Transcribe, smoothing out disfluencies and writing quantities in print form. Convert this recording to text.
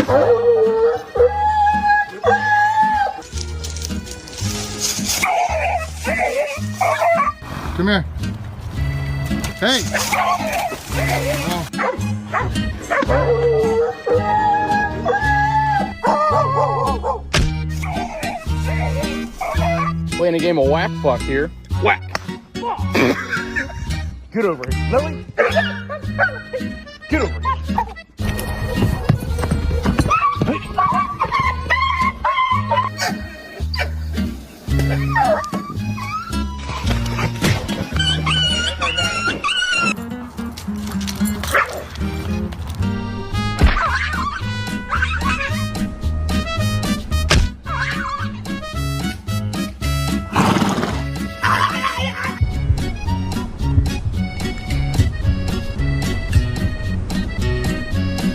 Come here. Hey! Playing a game of whack fuck here. Whack! Get over here. Lily! Get over